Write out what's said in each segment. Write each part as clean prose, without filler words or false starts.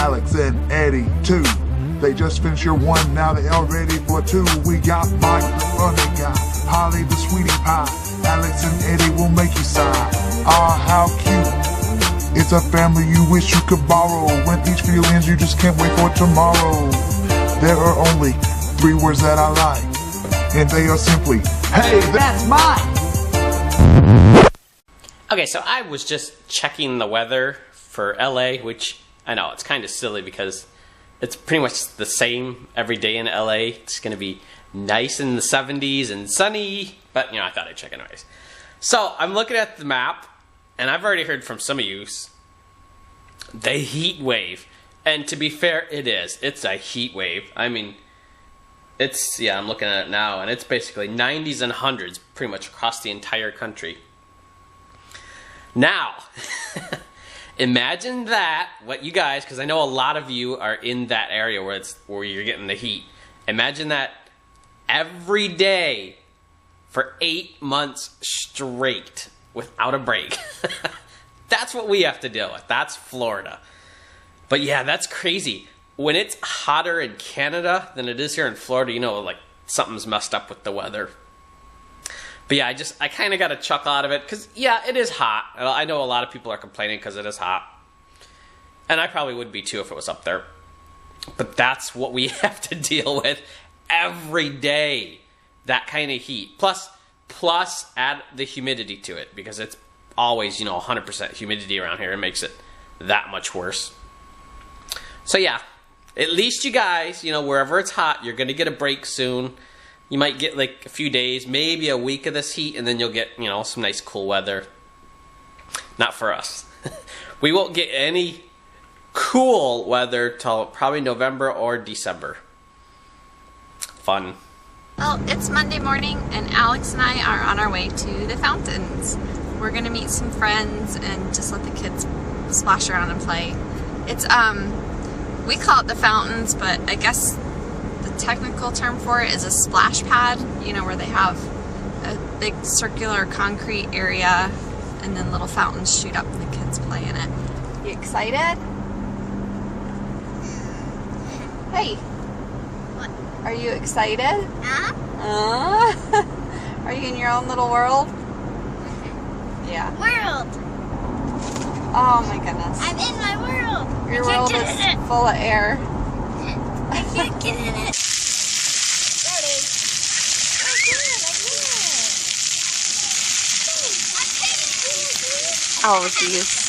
Alex and Eddie too. They just finished year one, now they all ready for two. We got Mike the funny guy, Holly the sweetie pie. Alex and Eddie will make you sigh. Ah, how cute. It's a family you wish you could borrow. When peach feelings you just can't wait for tomorrow. There are only 3 words that I like, and they are simply, hey, that's mine. Okay, so I was just checking the weather for LA, which I know it's kind of silly because it's pretty much the same every day in LA. It's going to be nice in the 70s and sunny, but you know, I thought I'd check anyways. So I'm looking at the map, and I've already heard from some of you the heat wave. And to be fair, it is. It's a heat wave. I mean, it's, yeah, I'm looking at it now, and it's basically 90s and 100s pretty much across the entire country. Now, imagine that, what you guys, because I know a lot of you are in that area where you're getting the heat. Imagine that every day for 8 months straight without a break. That's what we have to deal with. That's Florida. But yeah, that's crazy. When it's hotter in Canada than it is here in Florida, you know, like something's messed up with the weather. But yeah, I kind of got a chuckle out of it because, yeah, it is hot. I know a lot of people are complaining because it is hot. And I probably would be too if it was up there. But that's what we have to deal with every day. That kind of heat. Plus add the humidity to it because it's always, you know, 100% humidity around here. It makes it that much worse. So yeah, at least you guys, you know, wherever it's hot, you're going to get a break soon. You might get like a few days, maybe a week of this heat, and then you'll get, you know, some nice cool weather. Not for us. We won't get any cool weather till probably November or December. Fun. Well, it's Monday morning, and Alex and I are on our way to the fountains. We're gonna meet some friends and just let the kids splash around and play. It's, we call it the fountains, but I guess the technical term for it is a splash pad, you know, where they have a big circular concrete area and then little fountains shoot up and the kids play in it. You excited? Hey. What? Are you excited? Are you in your own little world? Yeah. World! Oh my goodness. I'm in my world. Your world is full of air. I can't get in it. There it is. I can't. Oh, geez.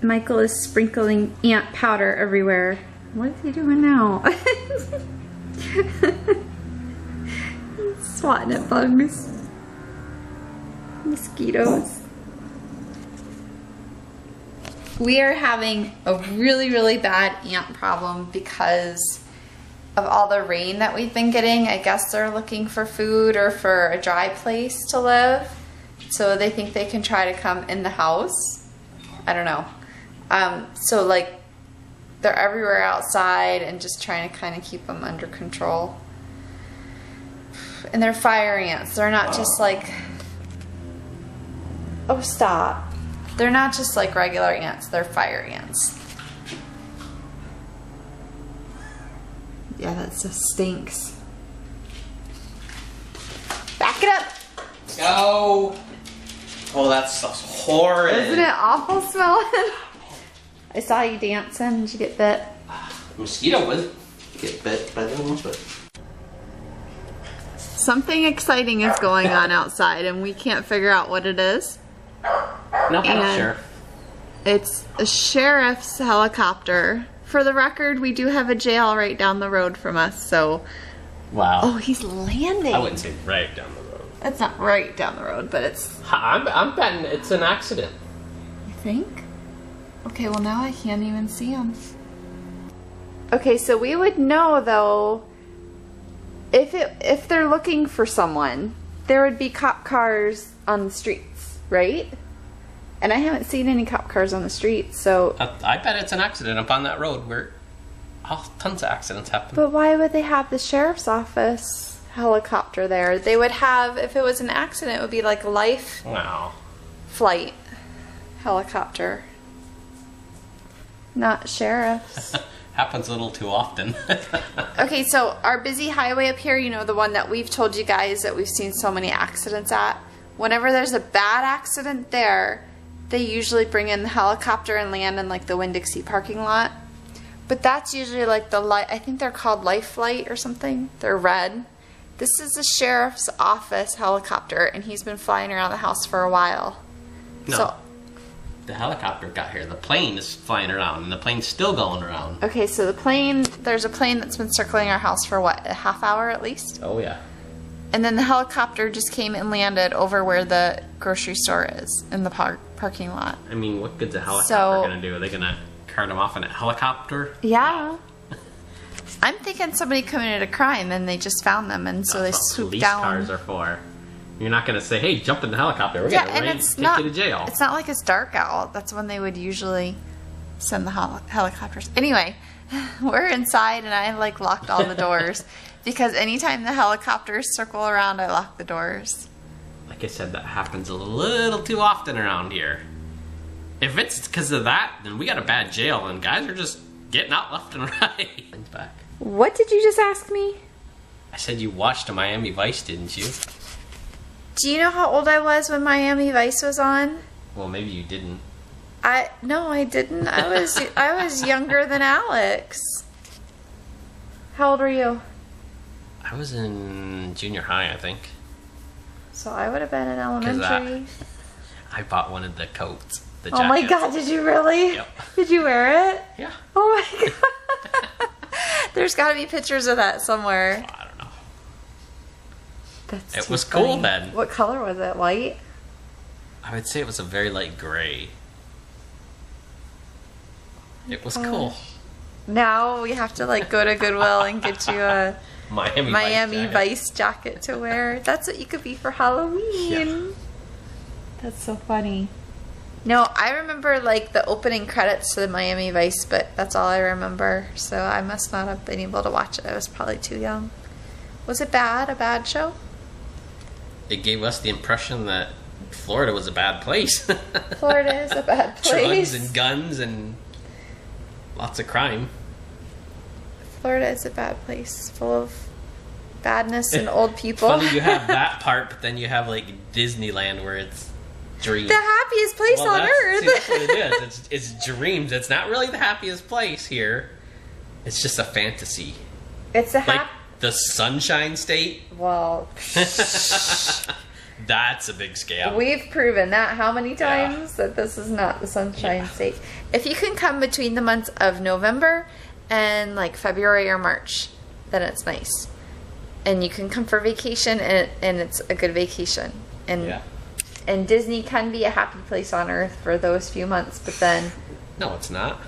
Michael is sprinkling ant powder everywhere. What is he doing now? Swatting at bugs. Mosquitoes. We are having a really, really bad ant problem because of all the rain that we've been getting. I guess they're looking for food or for a dry place to live. So they think they can try to come in the house. I don't know. So like they're everywhere outside and just trying to kind of keep them under control. And they're fire ants. They're not just like, oh stop. They're not just like regular ants, they're fire ants. Yeah, that just stinks. Back it up! Go! Oh, that stuff's horrid. Isn't it awful smelling? I saw you dancing. Did you get bit? Mosquito would get bit, but I didn't want it. Something exciting is going on outside and we can't figure out what it is. No, I'm not sure. It's a sheriff's helicopter. For the record, we do have a jail right down the road from us, so... Wow. Oh, he's landing. I wouldn't say right down the road. It's not right down the road, but it's... I'm betting it's an accident. You think? Okay, well now I can't even see him. Okay, so we would know though, if they're looking for someone, there would be cop cars on the streets, right? And I haven't seen any cop cars on the street, so... I bet it's an accident up on that road where tons of accidents happen. But why would they have the sheriff's office helicopter there? They would have, if it was an accident, it would be like a life Wow. flight helicopter. Not sheriff's. Happens a little too often. Okay, so our busy highway up here, you know, the one that we've told you guys that we've seen so many accidents at, whenever there's a bad accident there, they usually bring in the helicopter and land in like the Winn-Dixie parking lot. But that's usually like the light, I think they're called Life Flight or something. They're red. This is the sheriff's office helicopter, and he's been flying around the house for a while. No. So, The helicopter got here. The plane is flying around, and the plane's still going around. okay, so the plane, there's a plane that's been circling our house for what, a half hour at least? Oh, yeah. And then the helicopter just came and landed over where the grocery store is in the parking lot. I mean, what good's a helicopter So- going to do? Are they going to cart them off in a helicopter? Yeah. I'm thinking somebody committed a crime and they just found them, and so they That's what swooped police down. cars are for. You're not going to say, hey, jump in the helicopter. We're Yeah, going and to it's take not. you to jail. It's not like it's dark out. That's when they would usually send the helicopters. Anyway, we're inside, and I like locked all the doors because anytime the helicopters circle around, I lock the doors. Like I said, that happens a little too often around here. If it's because of that, then we got a bad jail, and guys are just getting out left and right. Back. What did you just ask me? I said you watched a Miami Vice, didn't you? Do you know how old I was when Miami Vice was on? Well, maybe you didn't. No, I didn't. I was younger than Alex. How old were you? I was in junior high, I think. So I would have been in 'Cause elementary. I bought one of the coats. The Oh my jackets. god, did you really? Yep. Did you wear it? Yeah. Oh my god. There's got to be pictures of that somewhere. I don't know. That's It too was cool funny. then. What color was it? White? I would say it was a very light gray. It was Gosh. cool. Now we have to like go to Goodwill and get you a Miami jacket. Vice jacket to wear. That's what you could be for Halloween. Yeah. That's so funny. No, I remember like the opening credits to the Miami Vice, but that's all I remember. So I must not have been able to watch it. I was probably too young. Was it bad? A bad show? It gave us the impression that Florida was a bad place. Florida is a bad place. Drugs and guns and lots of crime. Florida is a bad place, full of badness and old people. Funny you have that part, but then you have like Disneyland where it's dreams. The happiest place on earth. See, that's what it is. It's dreams. It's not really the happiest place here. It's just a fantasy. It's a Like the Sunshine State. Well, That's a big scam. we've proven that how many times that this is not the Sunshine State. If you can come between the months of November and like February or March, then it's nice. And you can come for vacation, and it's a good vacation. And Yeah. and Disney can be a happy place on earth for those few months, but then No, it's not.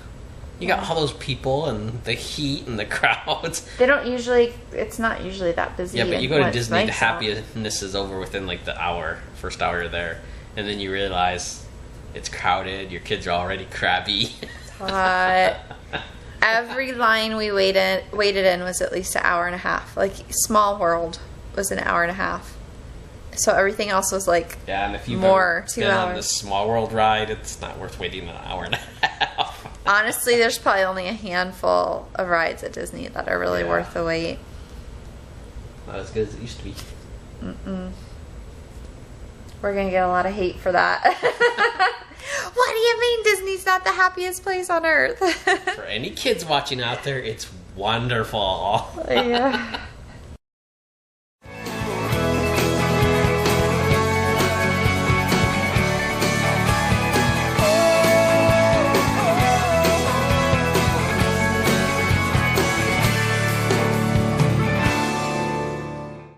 You got all those people and the heat and the crowds. they don't usually. It's not usually that busy. Yeah, but and you go to when it's Disney, the nice out. happiness is over within like the first hour you're there, and then you realize it's crowded. Your kids are already crabby. Hot. Every line we waited in was at least an hour and a half. Like Small World was an hour and a half. So everything else was like Yeah, and if you've More, ever 2 been on the hours. Small World ride, it's not worth waiting an hour and a half. honestly, there's probably only a handful of rides at Disney that are really Yeah. worth the wait. Not as good as it used to be. We're gonna get a lot of hate for that. What do you mean Disney's not the happiest place on earth? For any kids watching out there, it's wonderful. Yeah.